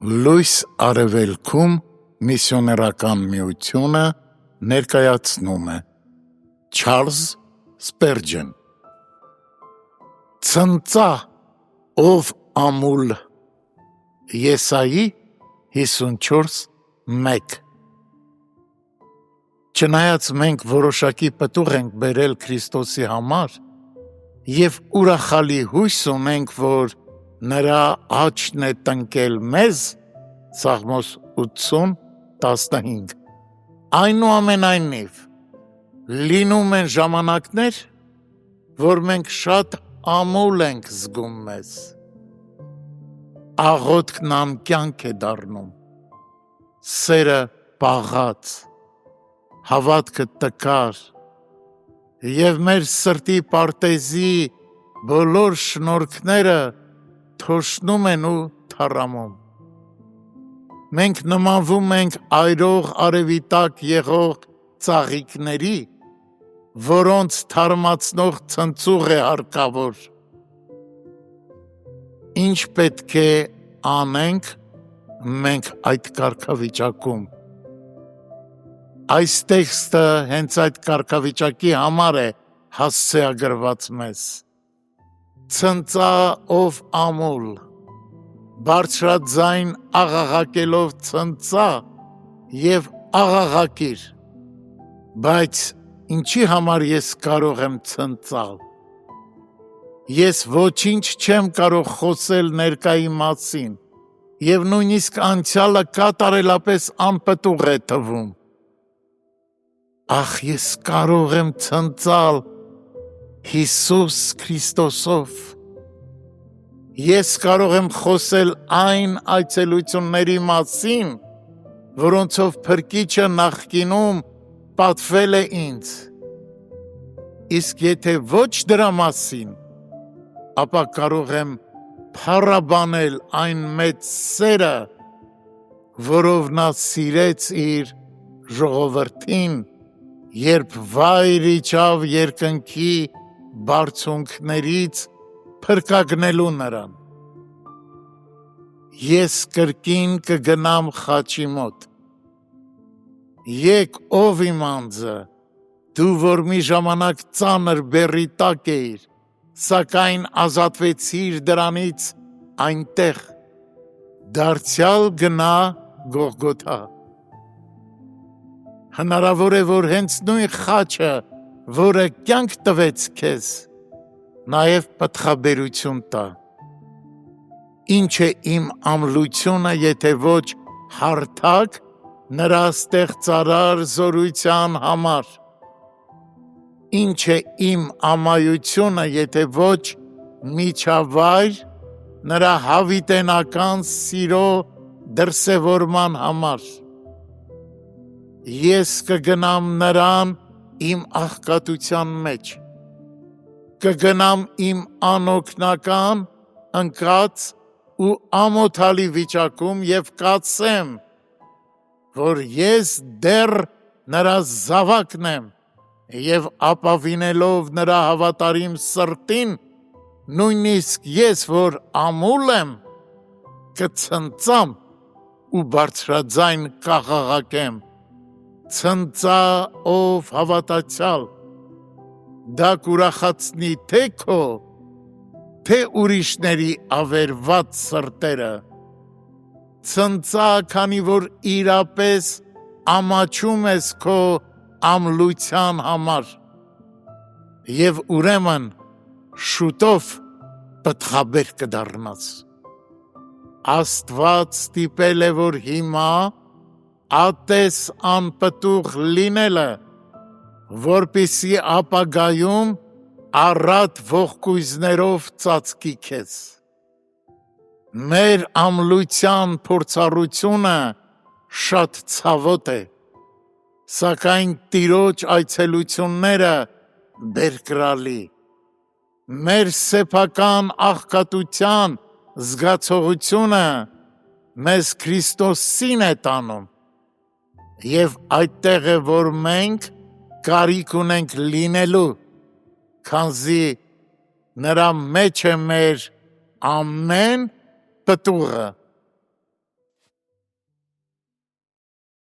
Լույս արևելքում միսիոներական միությունը ներկայացնում է Չարլզ Սպերջեն Ցնծա ով ամուլ Եսայի 54:1 Չնայած մենք որոշակի պտուղ ենք բերել Քրիստոսի համար և ուրախալի հույս ունենք, որ նրա աչքն է տնկել մեզ, Սաղմոս 80:15 Այնուամենայնիվ, լինում են ժամանակներ, որ մենք շատ ամուլ ենք զգում մեզ, աղոթքն անկյանք է դառնում, սերը պաղած, հավատքը տկար, և մեր սրտի պարտեզի բոլոր շնորհքները թոշնում են ու թառամում։ Մենք նմանվում ենք այրող արևի տակ եղող ծաղիկների, որոնց թարմացնող ցնցուղ է հարկավոր։ Ինչ պետք է անենք մենք այդ կարգավիճակում։ Այս տեքստը հենց այդ կարգավիճակի համար է հասցեագրված մեզ։ Ցնծա ով ամուլ, բարձրաձայն աղաղակելով ցնծա և աղաղակիր, բայց ինչի համար ես կարող եմ ցնծալ։ Ես ոչինչ չեմ կարող խոսել ներկայի մասին, և նույնիսկ անցյալը կատարելապես անպտուղ է թվում։ Ախ, ես կարող եմ ցնծալ Հիսուս Քրիստոսով։ Ես կարող եմ խոսել այն այցելությունների մասին, որոնցով Փրկիչը նախկինում պատվել է ինձ։ Իսկ եթե ոչ դրա մասին, ապա կարող եմ փառաբանել այն մեծ սերը, որով նա սիրեց իր ժողովրդին, երբ վայր իջավ երկնքի բարձունքներից փրկագնելու նրան։ Ես կրկին կգնամ խաչի մոտ։ Եկ ով իմ անձը, դու որ մի ժամանակ ծանր բեռի տակ էիր, սակայն ազատվեցիր դրանից այնտեղ, դարձյալ գնա Գողգոթա։ Հնարավոր է, որ հենց նույն խաչը, որը կյանք տվեց քեզ, նաև պտղաբերություն տա։ Ինչ է իմ ամլությունը, եթե ոչ հարթակ նրա ստեղծարար զորության համար։ Ինչ է իմ ամայությունը, եթե ոչ միջավայր նրա հավիտենական սիրո դրսևորման համար։ Ես կգնամ նրան իմ աղքատության մեջ, կգնամ իմ անօգնական, ընկած ու ամոթալի վիճակում և կասեմ, որ ես դեռ նրա զավակն եմ և ապավինելով նրա հավատարիմ սրտին, նույնիսկ ես, որ ամուլ եմ, կցնծամ ու բարձրաձայն կաղաղակեմ. Ցնծա ով հավատացյալ, դա կուրախացնի թե քո, թե ուրիշների ավերված սրտերը։ Ցնծա, քանի որ իրապես ամաչում ես քո ամլության համար, և ուրեմն շուտով պտղաբեր կդառնաս։ Աստված ստիպել է, որ հիմա ատես անպտուղ լինելը, որպեսզի ապագայում առատ ողկույզներով ծածկի քեզ։ Մեր ամլության փորձառությունը շատ ցավոտ է, սակայն Տիրոջ այցելությունները բերկրալի։ Մեր սեփական աղքատության զգացողությունը մեզ Քրիստոսին է տանում, և այդտեղ է, որ մենք կարիք ունենք լինելու, քանզի նրա մեջ է մեր ամեն պտուղը։